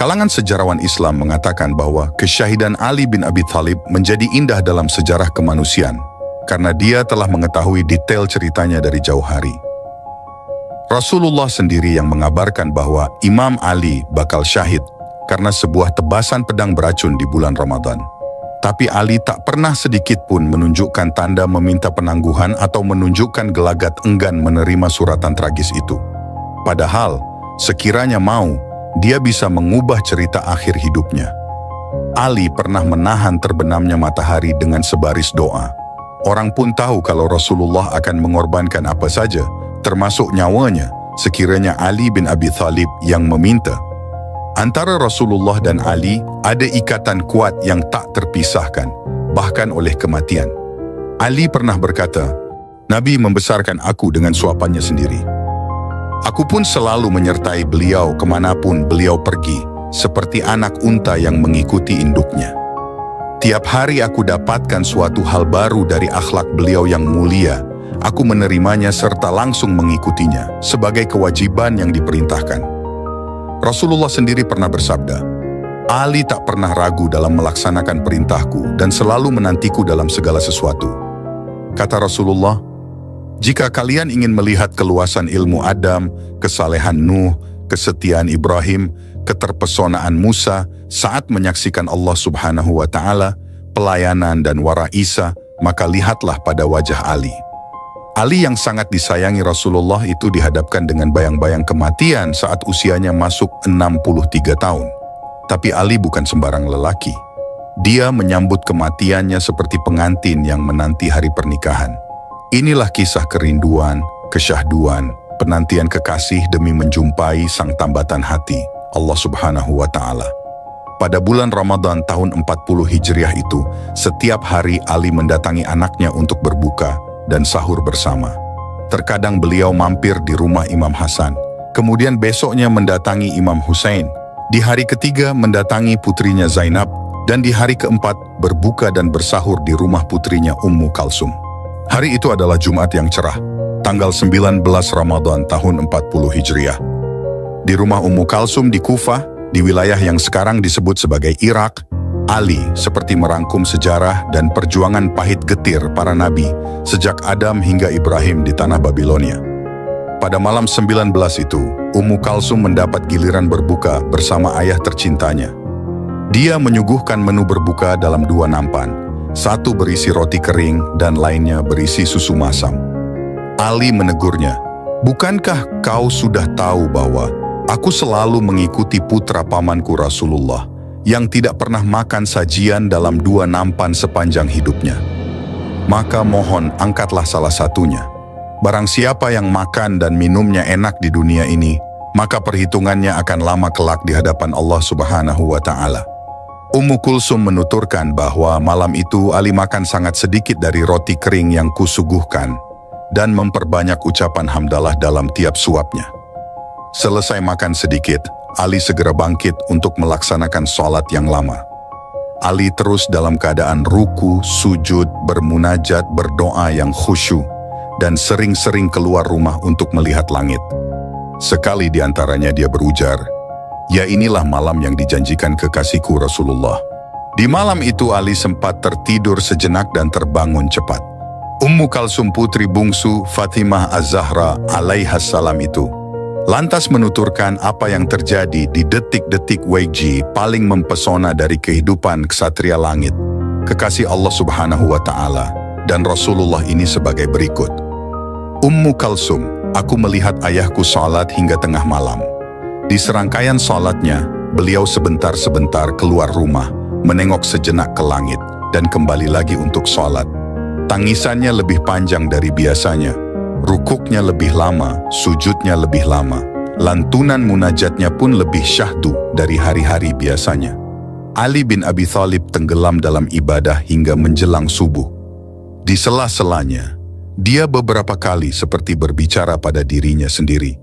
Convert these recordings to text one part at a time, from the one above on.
Kalangan sejarawan Islam mengatakan bahwa kesyahidan Ali bin Abi Thalib menjadi indah dalam sejarah kemanusiaan karena dia telah mengetahui detail ceritanya dari jauh hari. Rasulullah sendiri yang mengabarkan bahwa Imam Ali bakal syahid karena sebuah tebasan pedang beracun di bulan Ramadan. Tapi Ali tak pernah sedikit pun menunjukkan tanda meminta penangguhan atau menunjukkan gelagat enggan menerima suratan tragis itu. Padahal, sekiranya mau, dia bisa mengubah cerita akhir hidupnya. Ali pernah menahan terbenamnya matahari dengan sebaris doa. Orang pun tahu kalau Rasulullah akan mengorbankan apa saja, termasuk nyawanya, sekiranya Ali bin Abi Thalib yang meminta. Antara Rasulullah dan Ali ada ikatan kuat yang tak terpisahkan, bahkan oleh kematian. Ali pernah berkata, "Nabi membesarkan aku dengan suapannya sendiri. Aku pun selalu menyertai beliau kemanapun beliau pergi, seperti anak unta yang mengikuti induknya. Tiap hari aku dapatkan suatu hal baru dari akhlak beliau yang mulia. Aku menerimanya serta langsung mengikutinya sebagai kewajiban yang diperintahkan." Rasulullah sendiri pernah bersabda, "Ali tak pernah ragu dalam melaksanakan perintahku dan selalu menantiku dalam segala sesuatu." Kata Rasulullah, "Jika kalian ingin melihat keluasan ilmu Adam, kesalehan Nuh, kesetiaan Ibrahim, keterpesonaan Musa saat menyaksikan Allah Subhanahu wa Ta'ala, pelayanan dan wara Isa, maka lihatlah pada wajah Ali." Ali yang sangat disayangi Rasulullah itu dihadapkan dengan bayang-bayang kematian saat usianya masuk 63 tahun. Tapi Ali bukan sembarang lelaki. Dia menyambut kematiannya seperti pengantin yang menanti hari pernikahan. Inilah kisah kerinduan, kesyahduan, penantian kekasih demi menjumpai sang tambatan hati, Allah Subhanahu wa Ta'ala. Pada bulan Ramadan tahun 40 Hijriah itu, setiap hari Ali mendatangi anaknya untuk berbuka dan sahur bersama. Terkadang beliau mampir di rumah Imam Hasan, kemudian besoknya mendatangi Imam Hussein, di hari ketiga mendatangi putrinya Zainab, dan di hari keempat berbuka dan bersahur di rumah putrinya Ummu Kalsum. Hari itu adalah Jumat yang cerah, tanggal 19 Ramadan tahun 40 Hijriah. Di rumah Ummu Kalsum di Kufah, di wilayah yang sekarang disebut sebagai Irak, Ali seperti merangkum sejarah dan perjuangan pahit getir para nabi sejak Adam hingga Ibrahim di tanah Babilonia. Pada malam 19 itu, Ummu Kalsum mendapat giliran berbuka bersama ayah tercintanya. Dia menyuguhkan menu berbuka dalam 2 nampan, satu berisi roti kering dan lainnya berisi susu masam. Ali menegurnya, "Bukankah kau sudah tahu bahwa aku selalu mengikuti putra pamanku Rasulullah yang tidak pernah makan sajian dalam 2 nampan sepanjang hidupnya? Maka mohon angkatlah salah satunya. Barang siapa yang makan dan minumnya enak di dunia ini, maka perhitungannya akan lama kelak di hadapan Allah Subhanahu wa Ta'ala." Ummu Kulsum menuturkan bahwa malam itu Ali makan sangat sedikit dari roti kering yang kusuguhkan dan memperbanyak ucapan hamdalah dalam tiap suapnya. Selesai makan sedikit, Ali segera bangkit untuk melaksanakan sholat yang lama. Ali terus dalam keadaan ruku, sujud, bermunajat, berdoa yang khusyuk, dan sering-sering keluar rumah untuk melihat langit. Sekali di antaranya dia berujar, "Ya inilah malam yang dijanjikan kekasihku Rasulullah." Di malam itu Ali sempat tertidur sejenak dan terbangun cepat. Ummu Kalsum putri bungsu Fatimah Az-Zahra alaihassalam itu lantas menuturkan apa yang terjadi di detik-detik Waiji paling mempesona dari kehidupan ksatria langit, kekasih Allah Subhanahu wa Ta'ala, dan Rasulullah ini sebagai berikut. "Ummu Kalsum, aku melihat ayahku salat hingga tengah malam. Di serangkaian salatnya, beliau sebentar-sebentar keluar rumah, menengok sejenak ke langit, dan kembali lagi untuk salat. Tangisannya lebih panjang dari biasanya. Rukuknya lebih lama, sujudnya lebih lama. Lantunan munajatnya pun lebih syahdu dari hari-hari biasanya. Ali bin Abi Thalib tenggelam dalam ibadah hingga menjelang subuh. Di sela-selanya, dia beberapa kali seperti berbicara pada dirinya sendiri.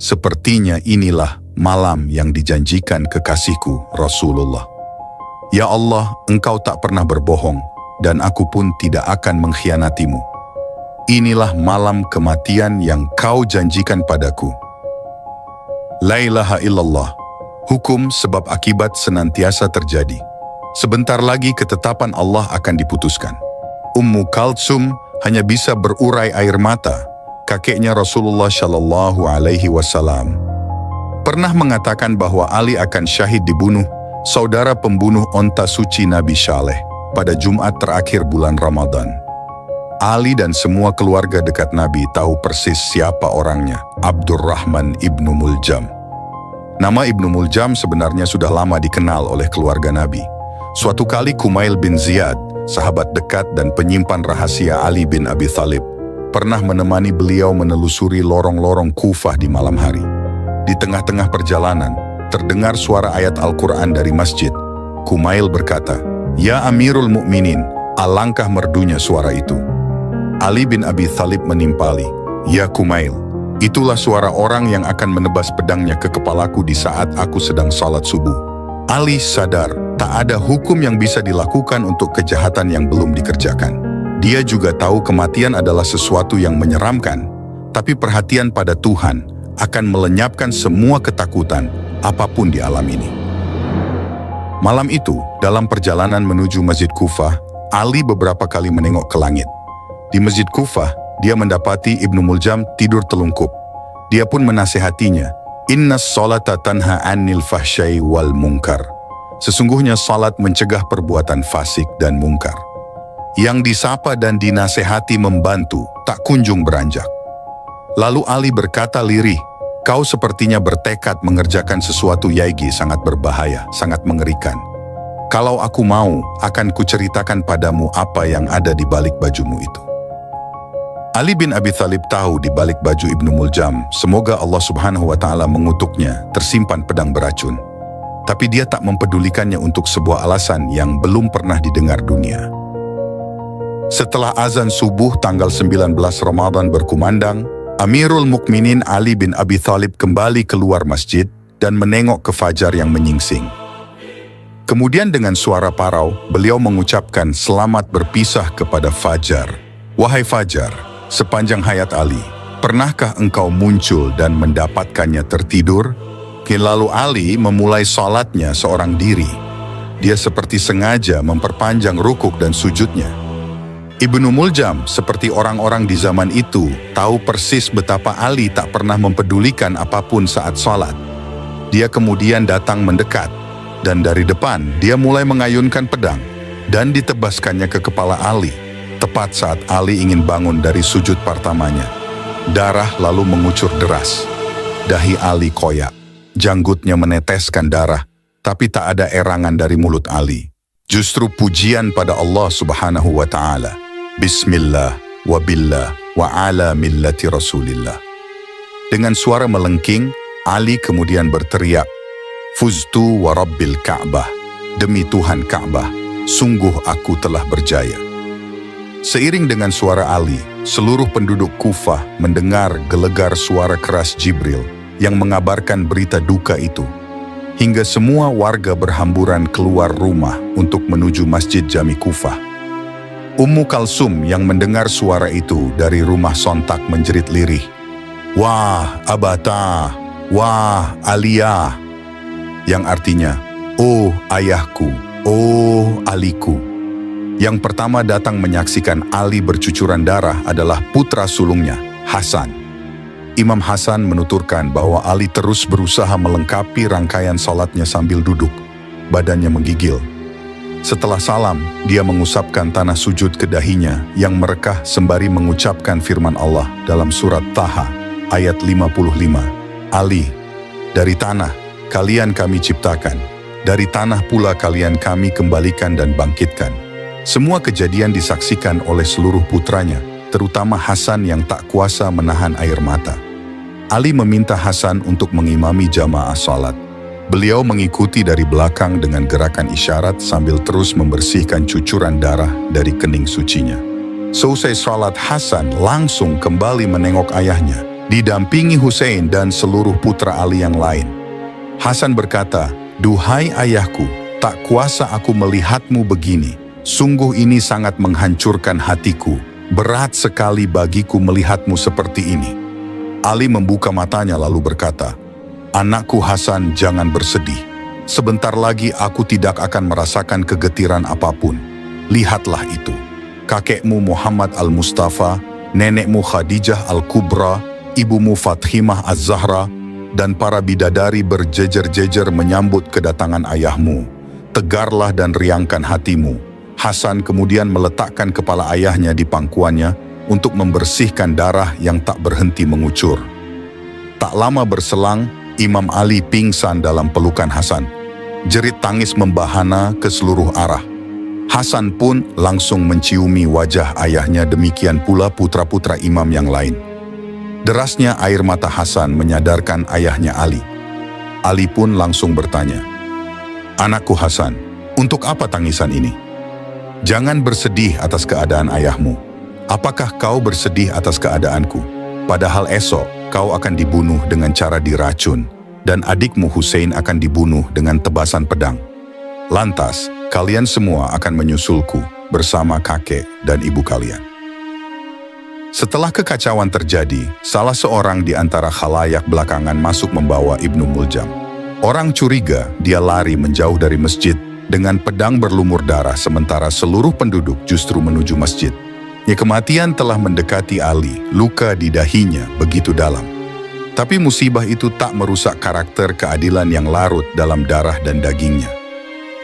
Sepertinya inilah malam yang dijanjikan kekasihku Rasulullah. Ya Allah, Engkau tak pernah berbohong, dan aku pun tidak akan mengkhianatimu. Inilah malam kematian yang Kau janjikan padaku. La ilaha illallah, Hukum sebab akibat senantiasa terjadi. Sebentar lagi ketetapan Allah akan diputuskan. Ummu Kalsum hanya bisa berurai air mata. Kakeknya Rasulullah Shallallahu Alaihi Wasallam pernah mengatakan bahwa Ali akan syahid dibunuh saudara pembunuh onta suci Nabi Saleh pada Jumat terakhir bulan Ramadan. Ali dan semua keluarga dekat Nabi tahu persis siapa orangnya, Abdurrahman ibnu Muljam. Nama Ibnu Muljam sebenarnya sudah lama dikenal oleh keluarga Nabi. Suatu kali Kumail bin Ziyad, sahabat dekat dan penyimpan rahasia Ali bin Abi Thalib, pernah menemani beliau menelusuri lorong-lorong Kufah di malam hari. Di tengah-tengah perjalanan, terdengar suara ayat Al-Quran dari masjid. Kumail berkata, "Ya Amirul Mukminin," alangkah merdunya suara itu. Ali bin Abi Thalib menimpali, "Ya Kumail, itulah suara orang yang akan menebas pedangnya ke kepalaku di saat aku sedang salat subuh." Ali sadar, tak ada hukum yang bisa dilakukan untuk kejahatan yang belum dikerjakan. Dia juga tahu kematian adalah sesuatu yang menyeramkan, tapi perhatian pada Tuhan akan melenyapkan semua ketakutan apapun di alam ini. Malam itu, dalam perjalanan menuju Masjid Kufah, Ali beberapa kali menengok ke langit. Di Masjid Kufah, dia mendapati Ibnu Muljam tidur telungkup. Dia pun menasihatinya, "Innas sholata tanha 'anil fahsyai wal munkar." Sesungguhnya salat mencegah perbuatan fasik dan mungkar. Yang disapa dan dinasehati membantu, tak kunjung beranjak. Lalu Ali berkata lirih, "Kau sepertinya bertekad mengerjakan sesuatu Yaigi sangat berbahaya, sangat mengerikan. Kalau aku mau, akan kuceritakan padamu apa yang ada di balik bajumu itu." Ali bin Abi Thalib tahu di balik baju Ibnu Muljam, semoga Allah Subhanahu wa Ta'ala mengutuknya, tersimpan pedang beracun. Tapi dia tak mempedulikannya untuk sebuah alasan yang belum pernah didengar dunia. Setelah azan subuh tanggal 19 Ramadan berkumandang, Amirul Mukminin Ali bin Abi Thalib kembali keluar masjid dan menengok ke fajar yang menyingsing. Kemudian dengan suara parau, beliau mengucapkan selamat berpisah kepada fajar. "Wahai fajar, sepanjang hayat Ali, pernahkah engkau muncul dan mendapatkannya tertidur?" Lalu Ali memulai salatnya seorang diri. Dia seperti sengaja memperpanjang rukuk dan sujudnya. Ibnu Muljam, seperti orang-orang di zaman itu, tahu persis betapa Ali tak pernah mempedulikan apapun saat salat. Dia kemudian datang mendekat, dan dari depan dia mulai mengayunkan pedang, dan ditebaskannya ke kepala Ali, tepat saat Ali ingin bangun dari sujud pertamanya. Darah lalu mengucur deras. Dahi Ali koyak, janggutnya meneteskan darah, tapi tak ada erangan dari mulut Ali. Justru pujian pada Allah Subhanahu wa Ta'ala. Bismillah wa billah wa ala millati Rasulillah. Dengan suara melengking, Ali kemudian berteriak, "Fuztu wa rabbil Ka'bah, demi Tuhan Ka'bah, sungguh aku telah berjaya." Seiring dengan suara Ali, seluruh penduduk Kufah mendengar gelegar suara keras Jibril yang mengabarkan berita duka itu. Hingga semua warga berhamburan keluar rumah untuk menuju Masjid Jami Kufah. Ummu Kalsum yang mendengar suara itu dari rumah sontak menjerit lirih, "Wah Abata, wah Aliyah," yang artinya, "Oh ayahku, oh Aliku." Yang pertama datang menyaksikan Ali bercucuran darah adalah putra sulungnya, Hasan. Imam Hasan menuturkan bahwa Ali terus berusaha melengkapi rangkaian salatnya sambil duduk, badannya menggigil. Setelah salam, dia mengusapkan tanah sujud ke dahinya yang merekah sembari mengucapkan firman Allah dalam surat Taha, ayat 55. "Ali, dari tanah kalian kami ciptakan, dari tanah pula kalian kami kembalikan dan bangkitkan." Semua kejadian disaksikan oleh seluruh putranya, terutama Hasan yang tak kuasa menahan air mata. Ali meminta Hasan untuk mengimami jamaah salat. Beliau mengikuti dari belakang dengan gerakan isyarat sambil terus membersihkan cucuran darah dari kening sucinya. Seusai salat, Hasan langsung kembali menengok ayahnya, didampingi Hussein dan seluruh putra Ali yang lain. Hasan berkata, "Duhai ayahku, tak kuasa aku melihatmu begini. Sungguh ini sangat menghancurkan hatiku. Berat sekali bagiku melihatmu seperti ini." Ali membuka matanya lalu berkata, Anakku Hasan, jangan bersedih. Sebentar lagi aku tidak akan merasakan kegetiran apapun. Lihatlah itu. Kakekmu Muhammad Al-Mustafa, nenekmu Khadijah Al-Kubra, ibumu Fathimah Az-Zahra, dan para bidadari berjejer-jejer menyambut kedatangan ayahmu. Tegarlah dan riangkan hatimu. Hasan kemudian meletakkan kepala ayahnya di pangkuannya untuk membersihkan darah yang tak berhenti mengucur. Tak lama berselang, Imam Ali pingsan dalam pelukan Hasan. Jerit tangis membahana ke seluruh arah. Hasan pun langsung menciumi wajah ayahnya, demikian pula putra-putra imam yang lain. Derasnya air mata Hasan menyadarkan ayahnya Ali. Ali pun langsung bertanya, "Anakku Hasan, untuk apa tangisan ini? Jangan bersedih atas keadaan ayahmu. Apakah kau bersedih atas keadaanku? Padahal esok kau akan dibunuh dengan cara diracun, dan adikmu Hussein akan dibunuh dengan tebasan pedang. Lantas, kalian semua akan menyusulku bersama kakek dan ibu kalian." Setelah kekacauan terjadi, salah seorang di antara khalayak belakangan masuk membawa Ibnu Muljam. Orang curiga dia lari menjauh dari masjid dengan pedang berlumur darah, sementara seluruh penduduk justru menuju masjid. Kematian telah mendekati Ali, luka di dahinya begitu dalam. Tapi musibah itu tak merusak karakter keadilan yang larut dalam darah dan dagingnya.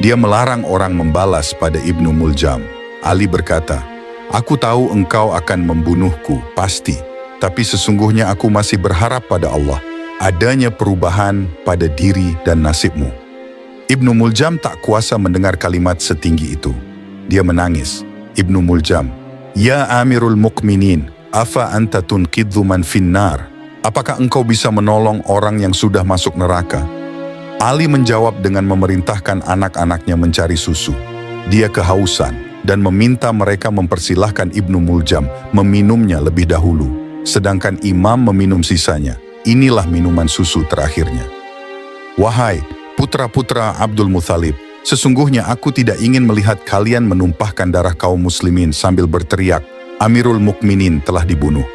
Dia melarang orang membalas pada Ibnu Muljam. Ali berkata, "Aku tahu engkau akan membunuhku, pasti. Tapi sesungguhnya aku masih berharap pada Allah, adanya perubahan pada diri dan nasibmu." Ibnu Muljam tak kuasa mendengar kalimat setinggi itu. Dia menangis. Ibnu Muljam, "Ya Amirul Mukminin, afa anta tunqidhu man finnar?" Apakah engkau bisa menolong orang yang sudah masuk neraka? Ali menjawab dengan memerintahkan anak-anaknya mencari susu. Dia kehausan dan meminta mereka mempersilahkan Ibnu Muljam meminumnya lebih dahulu, sedangkan imam meminum sisanya. Inilah minuman susu terakhirnya. "Wahai putra-putra Abdul Muthalib, sesungguhnya aku tidak ingin melihat kalian menumpahkan darah kaum muslimin sambil berteriak, 'Amirul Mukminin telah dibunuh.'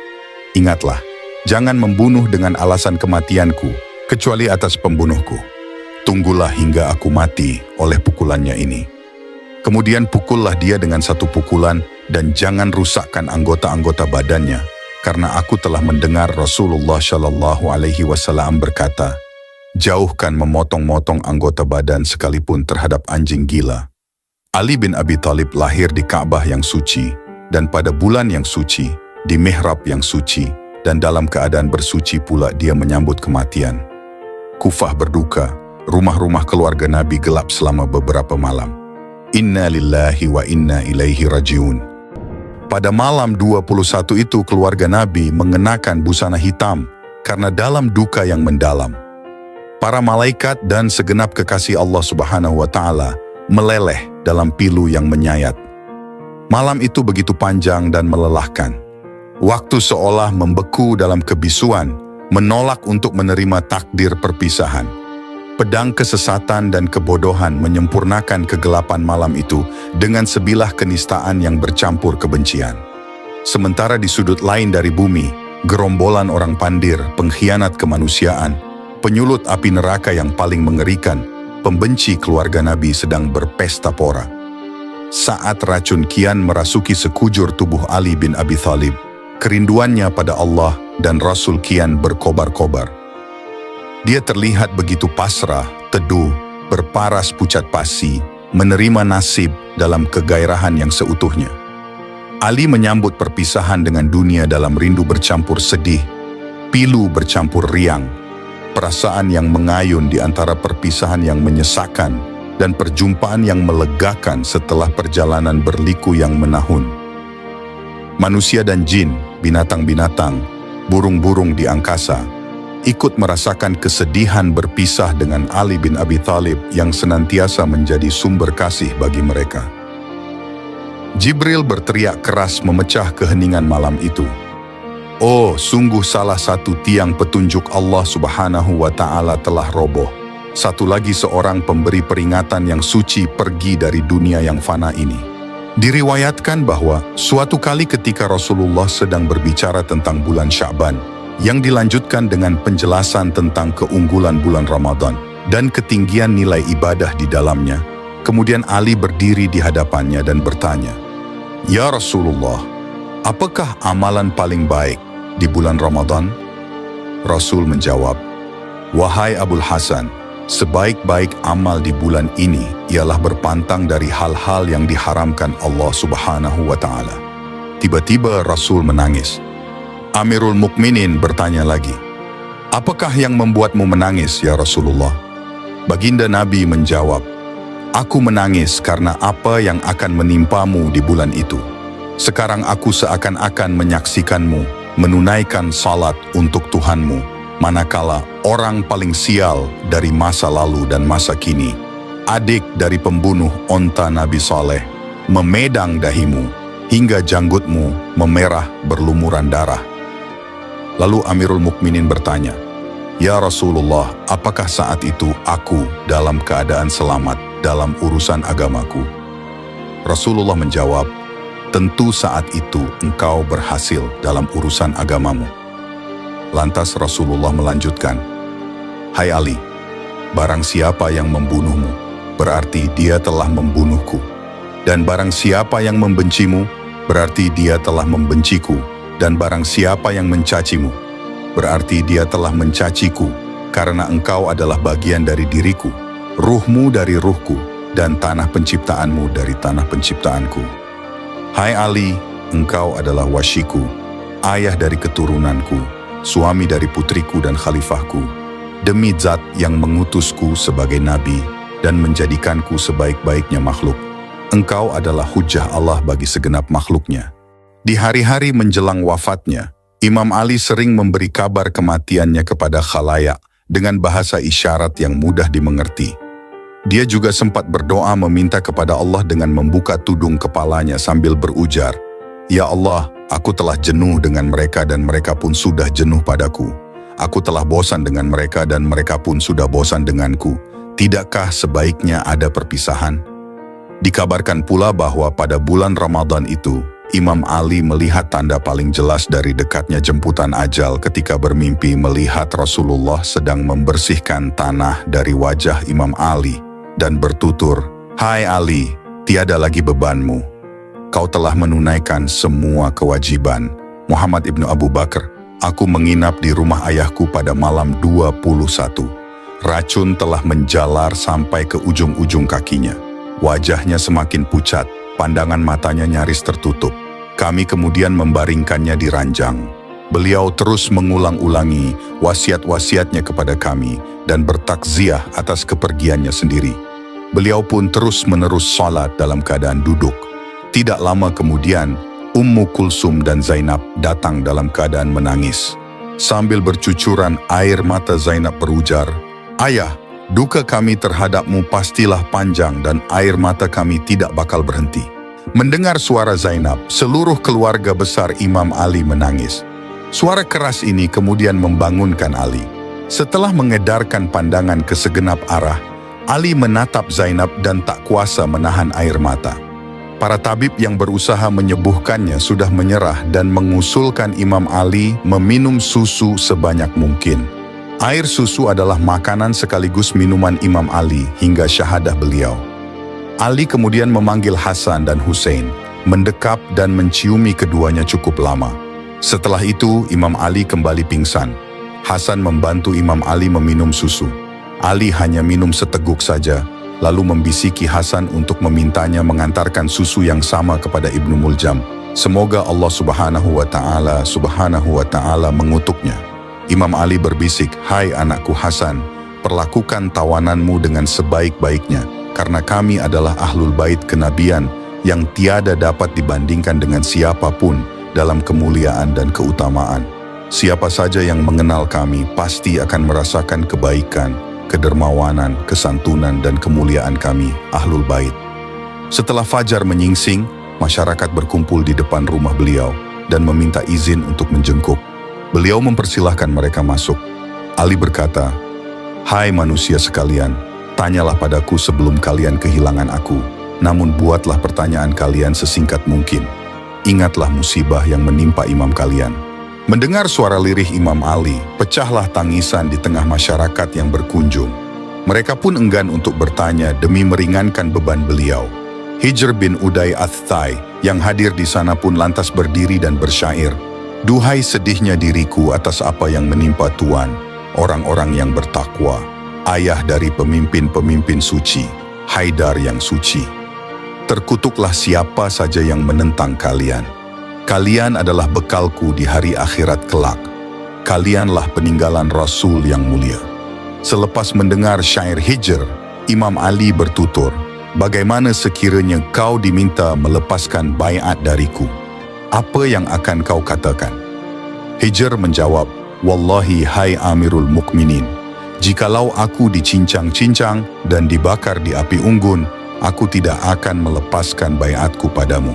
Ingatlah, jangan membunuh dengan alasan kematianku, kecuali atas pembunuhku. Tunggulah hingga aku mati oleh pukulannya ini. Kemudian pukullah dia dengan satu pukulan dan jangan rusakkan anggota-anggota badannya, karena aku telah mendengar Rasulullah Shallallahu Alaihi Wasallam berkata, jauhkan memotong-motong anggota badan sekalipun terhadap anjing gila." Ali bin Abi Thalib lahir di Ka'bah yang suci, dan pada bulan yang suci, di mihrab yang suci, dan dalam keadaan bersuci pula dia menyambut kematian. Kufah berduka, rumah-rumah keluarga Nabi gelap selama beberapa malam. Inna lillahi wa inna ilaihi rajiun. Pada malam 21 itu keluarga Nabi mengenakan busana hitam karena dalam duka yang mendalam. Para malaikat dan segenap kekasih Allah Subhanahu wa Ta'ala meleleh dalam pilu yang menyayat. Malam itu begitu panjang dan melelahkan. Waktu seolah membeku dalam kebisuan, menolak untuk menerima takdir perpisahan. Pedang kesesatan dan kebodohan menyempurnakan kegelapan malam itu dengan sebilah kenistaan yang bercampur kebencian. Sementara di sudut lain dari bumi, gerombolan orang pandir, pengkhianat kemanusiaan, penyulut api neraka yang paling mengerikan, pembenci keluarga Nabi sedang berpesta pora. Saat racun kian merasuki sekujur tubuh Ali bin Abi Thalib, kerinduannya pada Allah dan Rasul kian berkobar-kobar. Dia terlihat begitu pasrah, teduh, berparas pucat pasi, menerima nasib dalam kegairahan yang seutuhnya. Ali menyambut perpisahan dengan dunia dalam rindu bercampur sedih, pilu bercampur riang, perasaan yang mengayun di antara perpisahan yang menyesakkan dan perjumpaan yang melegakan setelah perjalanan berliku yang menahun. Manusia dan jin, binatang-binatang, burung-burung di angkasa, ikut merasakan kesedihan berpisah dengan Ali bin Abi Thalib yang senantiasa menjadi sumber kasih bagi mereka. Jibril berteriak keras memecah keheningan malam itu. Oh, sungguh salah satu tiang petunjuk Allah Subhanahu wa Ta'ala telah roboh. Satu lagi seorang pemberi peringatan yang suci pergi dari dunia yang fana ini. Diriwayatkan bahwa suatu kali ketika Rasulullah sedang berbicara tentang bulan Sya'ban, yang dilanjutkan dengan penjelasan tentang keunggulan bulan Ramadan dan ketinggian nilai ibadah di dalamnya. Kemudian Ali berdiri di hadapannya dan bertanya, "Ya Rasulullah, apakah amalan paling baik di bulan Ramadan?" Rasul menjawab, "Wahai Abul Hasan, sebaik-baik amal di bulan ini ialah berpantang dari hal-hal yang diharamkan Allah Subhanahu wa Ta'ala." Tiba-tiba Rasul menangis. Amirul Mukminin bertanya lagi, "Apakah yang membuatmu menangis, ya Rasulullah?" Baginda Nabi menjawab, "Aku menangis karena apa yang akan menimpamu di bulan itu. Sekarang aku seakan-akan menyaksikanmu menunaikan salat untuk Tuhanmu, manakala orang paling sial dari masa lalu dan masa kini, adik dari pembunuh onta Nabi Saleh, memedang dahimu hingga janggutmu memerah berlumuran darah." Lalu Amirul Mukminin bertanya, "Ya Rasulullah, apakah saat itu aku dalam keadaan selamat dalam urusan agamaku?" Rasulullah menjawab, "Tentu saat itu engkau berhasil dalam urusan agamamu." Lantas Rasulullah melanjutkan, "Hai Ali, barang siapa yang membunuhmu, berarti dia telah membunuhku. Dan barang siapa yang membencimu, berarti dia telah membenciku. Dan barang siapa yang mencacimu, berarti dia telah mencaciku, karena engkau adalah bagian dari diriku, ruhmu dari ruhku, dan tanah penciptaanmu dari tanah penciptaanku. Hai Ali, engkau adalah wasyiku, ayah dari keturunanku, suami dari putriku dan khalifahku, demi zat yang mengutusku sebagai nabi dan menjadikanku sebaik-baiknya makhluk. Engkau adalah hujjah Allah bagi segenap makhluknya." Di hari-hari menjelang wafatnya, Imam Ali sering memberi kabar kematiannya kepada khalayak dengan bahasa isyarat yang mudah dimengerti. Dia juga sempat berdoa meminta kepada Allah dengan membuka tudung kepalanya sambil berujar, "Ya Allah, aku telah jenuh dengan mereka dan mereka pun sudah jenuh padaku. Aku telah bosan dengan mereka dan mereka pun sudah bosan denganku. Tidakkah sebaiknya ada perpisahan?" Dikabarkan pula bahwa pada bulan Ramadan itu, Imam Ali melihat tanda paling jelas dari dekatnya jemputan ajal ketika bermimpi melihat Rasulullah sedang membersihkan tanah dari wajah Imam Ali dan bertutur, "Hai Ali, tiada lagi bebanmu. Kau telah menunaikan semua kewajiban." Muhammad ibnu Abu Bakar, "Aku menginap di rumah ayahku pada malam 21. Racun telah menjalar sampai ke ujung-ujung kakinya. Wajahnya semakin pucat, pandangan matanya nyaris tertutup. Kami kemudian membaringkannya di ranjang. Beliau terus mengulang-ulangi wasiat-wasiatnya kepada kami dan bertakziah atas kepergiannya sendiri. Beliau pun terus-menerus salat dalam keadaan duduk. Tidak lama kemudian, Ummu Kulsum dan Zainab datang dalam keadaan menangis. Sambil bercucuran air mata Zainab berujar, "Ayah, duka kami terhadapmu pastilah panjang dan air mata kami tidak bakal berhenti." Mendengar suara Zainab, seluruh keluarga besar Imam Ali menangis. Suara keras ini kemudian membangunkan Ali. Setelah mengedarkan pandangan ke segenap arah, Ali menatap Zainab dan tak kuasa menahan air mata. Para tabib yang berusaha menyembuhkannya sudah menyerah dan mengusulkan Imam Ali meminum susu sebanyak mungkin. Air susu adalah makanan sekaligus minuman Imam Ali hingga syahadah beliau. Ali kemudian memanggil Hasan dan Hussein, mendekap dan menciumi keduanya cukup lama. Setelah itu, Imam Ali kembali pingsan. Hasan membantu Imam Ali meminum susu. Ali hanya minum seteguk saja, lalu membisiki Hasan untuk memintanya mengantarkan susu yang sama kepada Ibnu Muljam. Semoga Allah Subhanahu wa Ta'ala mengutuknya. Imam Ali berbisik, "Hai anakku Hasan, perlakukan tawananmu dengan sebaik-baiknya, karena kami adalah ahlul bait kenabian yang tiada dapat dibandingkan dengan siapapun dalam kemuliaan dan keutamaan. Siapa saja yang mengenal kami pasti akan merasakan kebaikan, kedermawanan, kesantunan dan kemuliaan kami, ahlul bait." Setelah fajar menyingsing, masyarakat berkumpul di depan rumah beliau dan meminta izin untuk menjenguk. Beliau mempersilahkan mereka masuk. Ali berkata, "Hai manusia sekalian, tanyalah padaku sebelum kalian kehilangan aku, namun buatlah pertanyaan kalian sesingkat mungkin. Ingatlah musibah yang menimpa imam kalian. Mendengar suara lirih Imam Ali, pecahlah tangisan di tengah masyarakat yang berkunjung. Mereka pun enggan untuk bertanya demi meringankan beban beliau. Hijr bin Uday Ath-Thai yang hadir di sana pun lantas berdiri dan bersyair, "Duhai sedihnya diriku atas apa yang menimpa Tuan, orang-orang yang bertakwa, ayah dari pemimpin-pemimpin suci, Haidar yang suci. Terkutuklah siapa saja yang menentang kalian. Kalian adalah bekalku di hari akhirat kelak. Kalianlah peninggalan Rasul yang mulia." Selepas mendengar syair Hijr, Imam Ali bertutur, "Bagaimana sekiranya kau diminta melepaskan baiat dariku? Apa yang akan kau katakan?" Hijr menjawab, "Wallahi hai Amirul Mukminin, jikalau aku dicincang-cincang dan dibakar di api unggun, aku tidak akan melepaskan baiatku padamu."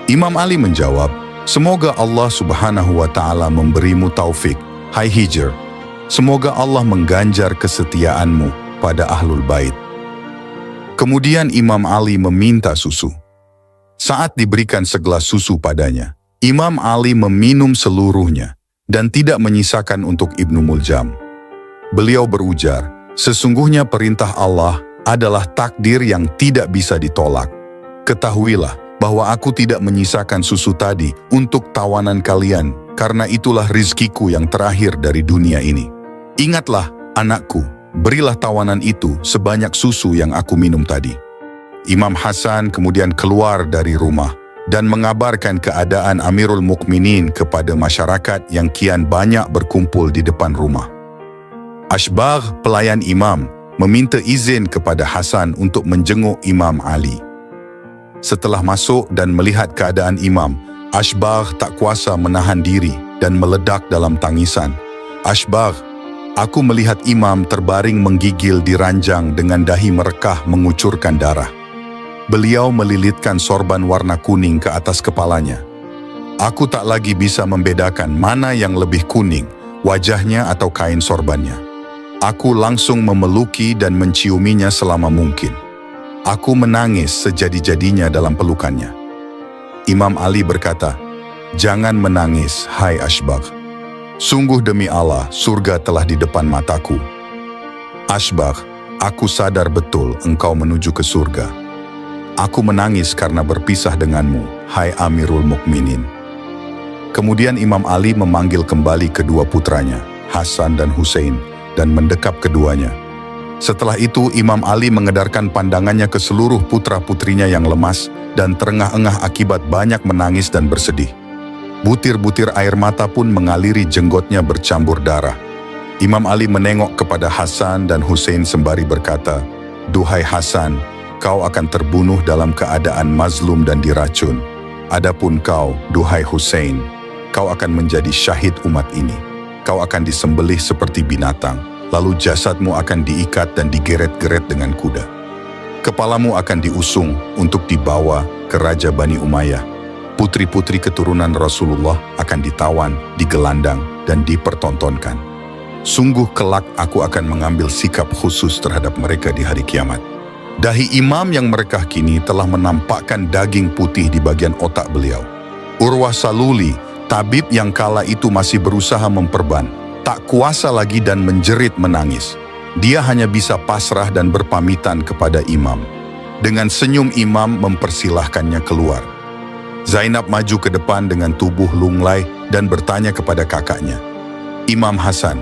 Imam Ali menjawab, "Semoga Allah Subhanahu wa Ta'ala memberimu taufik, hai Hijr. Semoga Allah mengganjar kesetiaanmu pada Ahlul Bait." Kemudian Imam Ali meminta susu. Saat diberikan segelas susu padanya, Imam Ali meminum seluruhnya dan tidak menyisakan untuk Ibnu Muljam. Beliau berujar, "Sesungguhnya perintah Allah adalah takdir yang tidak bisa ditolak. Ketahuilah bahwa aku tidak menyisakan susu tadi untuk tawanan kalian, karena itulah rizkiku yang terakhir dari dunia ini. Ingatlah, anakku, berilah tawanan itu sebanyak susu yang aku minum tadi." Imam Hasan kemudian keluar dari rumah dan mengabarkan keadaan Amirul Mukminin kepada masyarakat yang kian banyak berkumpul di depan rumah. Ashbagh, pelayan imam, meminta izin kepada Hasan untuk menjenguk Imam Ali. Setelah masuk dan melihat keadaan imam, Ashbagh tak kuasa menahan diri dan meledak dalam tangisan. "Ashbagh, aku melihat imam terbaring menggigil di ranjang dengan dahi merekah mengucurkan darah. Beliau melilitkan sorban warna kuning ke atas kepalanya. Aku tak lagi bisa membedakan mana yang lebih kuning, wajahnya atau kain sorbannya. Aku langsung memeluki dan menciuminya selama mungkin. Aku menangis sejadi-jadinya dalam pelukannya." Imam Ali berkata, "Jangan menangis, hai Ashbagh. Sungguh demi Allah, surga telah di depan mataku. Ashbagh, aku sadar betul engkau menuju ke surga. Aku menangis karena berpisah denganmu, hai Amirul Mukminin." Kemudian Imam Ali memanggil kembali kedua putranya, Hasan dan Hussein, dan mendekap keduanya. Setelah itu Imam Ali mengedarkan pandangannya ke seluruh putra-putrinya yang lemas dan terengah-engah akibat banyak menangis dan bersedih. Butir-butir air mata pun mengaliri jenggotnya bercampur darah. Imam Ali menengok kepada Hasan dan Hussein sembari berkata, "Duhai Hasan, kau akan terbunuh dalam keadaan mazlum dan diracun. Adapun kau, duhai Hussein, kau akan menjadi syahid umat ini. Kau akan disembelih seperti binatang, lalu jasadmu akan diikat dan digeret-geret dengan kuda. Kepalamu akan diusung untuk dibawa ke Raja Bani Umayyah. Putri-putri keturunan Rasulullah akan ditawan, digelandang, dan dipertontonkan. Sungguh kelak aku akan mengambil sikap khusus terhadap mereka di hari kiamat." Dahi imam yang merekah kini telah menampakkan daging putih di bagian otak beliau. Urwah Saluli, tabib yang kala itu masih berusaha memperban, tak kuasa lagi dan menjerit menangis. Dia hanya bisa pasrah dan berpamitan kepada imam. Dengan senyum imam mempersilahkannya keluar. Zainab maju ke depan dengan tubuh lunglai dan bertanya kepada kakaknya, "Imam Hasan,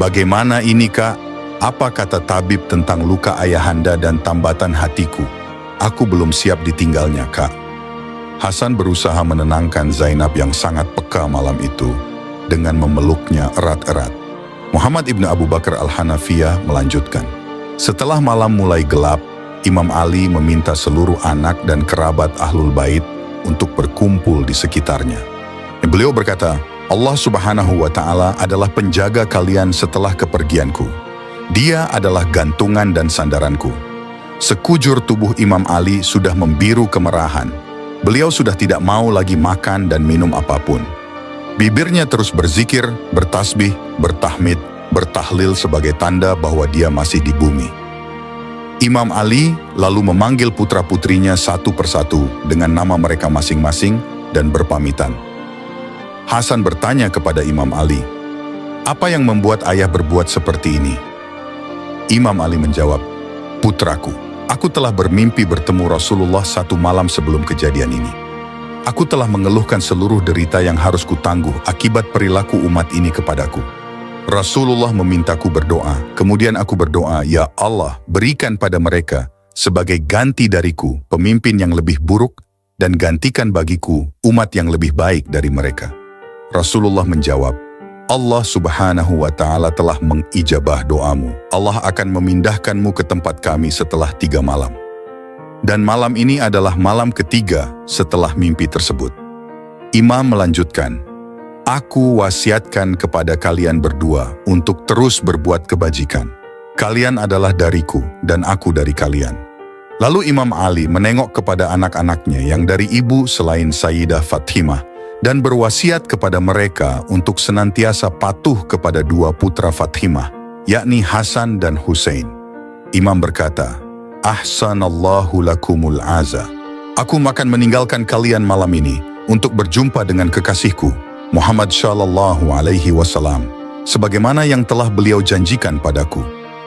bagaimana ini kak? Apa kata tabib tentang luka ayahanda dan tambatan hatiku? Aku belum siap ditinggalnya, Kak." Hasan berusaha menenangkan Zainab yang sangat peka malam itu dengan memeluknya erat-erat. Muhammad ibn Abu Bakar al-Hanafiyah melanjutkan, "Setelah malam mulai gelap, Imam Ali meminta seluruh anak dan kerabat Ahlul Bait untuk berkumpul di sekitarnya. Beliau berkata, Allah Subhanahu wa Ta'ala adalah penjaga kalian setelah kepergianku. Dia adalah gantungan dan sandaranku. Sekujur tubuh Imam Ali sudah membiru kemerahan. Beliau sudah tidak mau lagi makan dan minum apapun. Bibirnya terus berzikir, bertasbih, bertahmid, bertahlil sebagai tanda bahwa dia masih di bumi. Imam Ali lalu memanggil putra-putrinya satu persatu dengan nama mereka masing-masing dan berpamitan. Hasan bertanya kepada Imam Ali, "Apa yang membuat ayah berbuat seperti ini?" Imam Ali menjawab, "Putraku, aku telah bermimpi bertemu Rasulullah satu malam sebelum kejadian ini. Aku telah mengeluhkan seluruh derita yang harus kutangguh akibat perilaku umat ini kepadaku. Rasulullah memintaku berdoa, kemudian aku berdoa, ya Allah, berikan pada mereka sebagai ganti dariku pemimpin yang lebih buruk dan gantikan bagiku umat yang lebih baik dari mereka." Rasulullah menjawab, "Allah Subhanahu wa Ta'ala telah mengijabah doamu. Allah akan memindahkanmu ke tempat kami setelah 3 malam. Dan malam ini adalah malam ketiga setelah mimpi tersebut." Imam melanjutkan, "Aku wasiatkan kepada kalian berdua untuk terus berbuat kebajikan. Kalian adalah dariku dan aku dari kalian." Lalu Imam Ali menengok kepada anak-anaknya yang dari ibu selain Sayyidah Fatimah dan berwasiat kepada mereka untuk senantiasa patuh kepada 2 putra Fatimah, yakni Hasan dan Husain. Imam berkata, "Ahsanallahu lakumul aza. Aku akan meninggalkan kalian malam ini untuk berjumpa dengan kekasihku Muhammad Shallallahu Alaihi Wasallam, sebagaimana yang telah beliau janjikan padaku.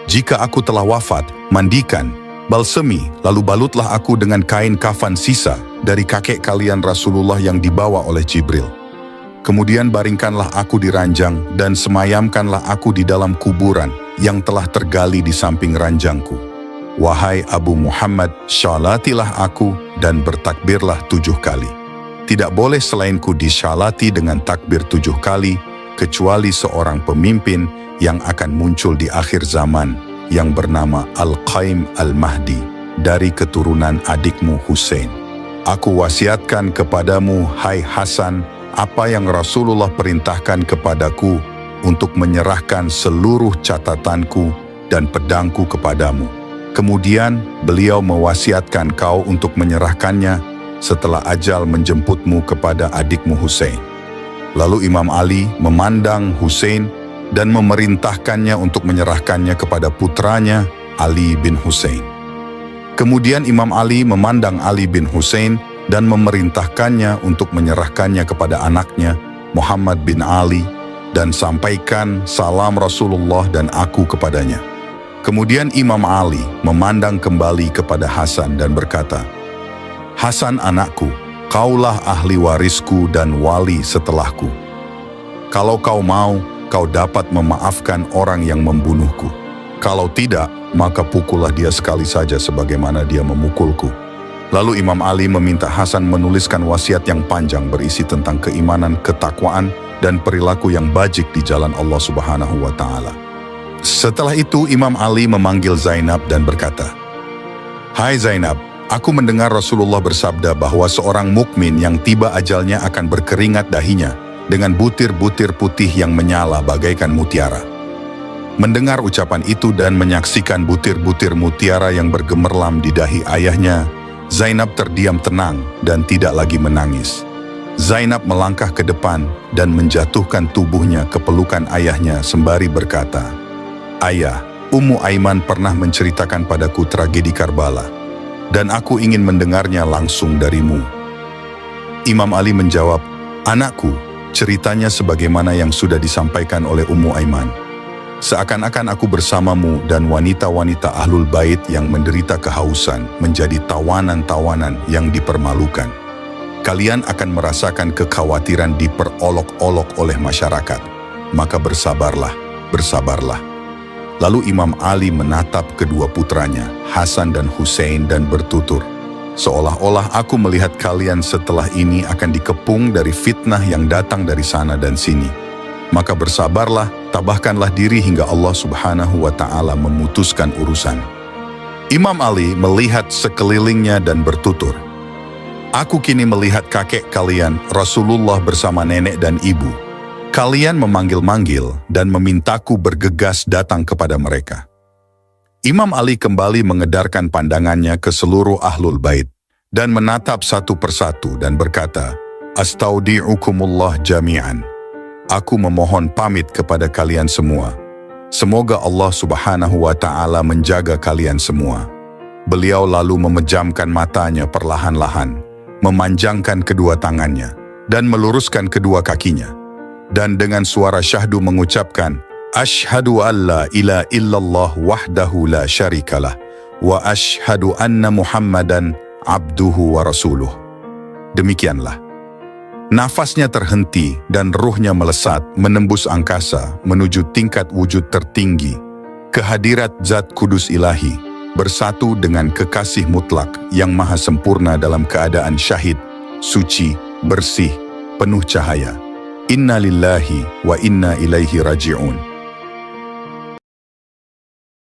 Jika aku telah wafat, mandikan, balsemi, lalu balutlah aku dengan kain kafan sisa dari kakek kalian Rasulullah yang dibawa oleh Jibril. Kemudian baringkanlah aku di ranjang dan semayamkanlah aku di dalam kuburan yang telah tergali di samping ranjangku. Wahai Abu Muhammad, syalatilah aku dan bertakbirlah 7 kali. Tidak boleh selainku disyalati dengan takbir 7 kali, kecuali seorang pemimpin yang akan muncul di akhir zaman yang bernama Al-Qaim Al-Mahdi dari keturunan adikmu Husain. Aku wasiatkan kepadamu, hai Hasan, apa yang Rasulullah perintahkan kepadaku untuk menyerahkan seluruh catatanku dan pedangku kepadamu. Kemudian beliau mewasiatkan kau untuk menyerahkannya setelah ajal menjemputmu kepada adikmu Husain." Lalu Imam Ali memandang Husain dan memerintahkannya untuk menyerahkannya kepada putranya Ali bin Husain. Kemudian Imam Ali memandang Ali bin Husain dan memerintahkannya untuk menyerahkannya kepada anaknya Muhammad bin Ali dan sampaikan salam Rasulullah dan aku kepadanya. Kemudian Imam Ali memandang kembali kepada Hasan dan berkata, "Hasan anakku, kaulah ahli warisku dan wali setelahku. Kalau kau mau, kau dapat memaafkan orang yang membunuhku. Kalau tidak, maka pukullah dia sekali saja sebagaimana dia memukulku." Lalu Imam Ali meminta Hasan menuliskan wasiat yang panjang berisi tentang keimanan, ketakwaan, dan perilaku yang bajik di jalan Allah Subhanahu wa Ta'ala. Setelah itu Imam Ali memanggil Zainab dan berkata, "Hai Zainab, aku mendengar Rasulullah bersabda bahwa seorang mukmin yang tiba ajalnya akan berkeringat dahinya dengan butir-butir putih yang menyala bagaikan mutiara." Mendengar ucapan itu dan menyaksikan butir-butir mutiara yang bergemerlam di dahi ayahnya, Zainab terdiam tenang dan tidak lagi menangis. Zainab melangkah ke depan dan menjatuhkan tubuhnya ke pelukan ayahnya sembari berkata, "Ayah, Ummu Aiman pernah menceritakan padaku tragedi Karbala, dan aku ingin mendengarnya langsung darimu." Imam Ali menjawab, "Anakku, ceritanya sebagaimana yang sudah disampaikan oleh Ummu Aiman. Seakan-akan aku bersamamu dan wanita-wanita Ahlul Bait yang menderita kehausan menjadi tawanan-tawanan yang dipermalukan. Kalian akan merasakan kekhawatiran diperolok-olok oleh masyarakat. Maka bersabarlah, bersabarlah." Lalu Imam Ali menatap kedua putranya, Hasan dan Husain, dan bertutur, "Seolah-olah aku melihat kalian setelah ini akan dikepung dari fitnah yang datang dari sana dan sini. Maka bersabarlah, tabahkanlah diri hingga Allah Subhanahu wa Ta'ala memutuskan urusan." Imam Ali melihat sekelilingnya dan bertutur, "Aku kini melihat kakek kalian Rasulullah bersama nenek dan ibu. Kalian memanggil-manggil dan memintaku bergegas datang kepada mereka." Imam Ali kembali mengedarkan pandangannya ke seluruh Ahlul Bait dan menatap satu persatu dan berkata, "Astaudi'ukumullah jami'an. Aku memohon pamit kepada kalian semua. Semoga Allah Subhanahu wa Ta'ala menjaga kalian semua." Beliau lalu memejamkan matanya perlahan-lahan, memanjangkan kedua tangannya, dan meluruskan kedua kakinya. Dan dengan suara syahdu mengucapkan, Ashhadu an la ilaha illallah wahdahu la syarikalah, wa ashhadu anna Muhammadan abduhu wa rasuluh. Demikianlah. Nafasnya terhenti dan ruhnya melesat menembus angkasa menuju tingkat wujud tertinggi, kehadirat Zat Kudus Ilahi, bersatu dengan kekasih mutlak yang maha sempurna dalam keadaan syahid, suci, bersih, penuh cahaya. Inna lillahi wa inna ilaihi raji'un.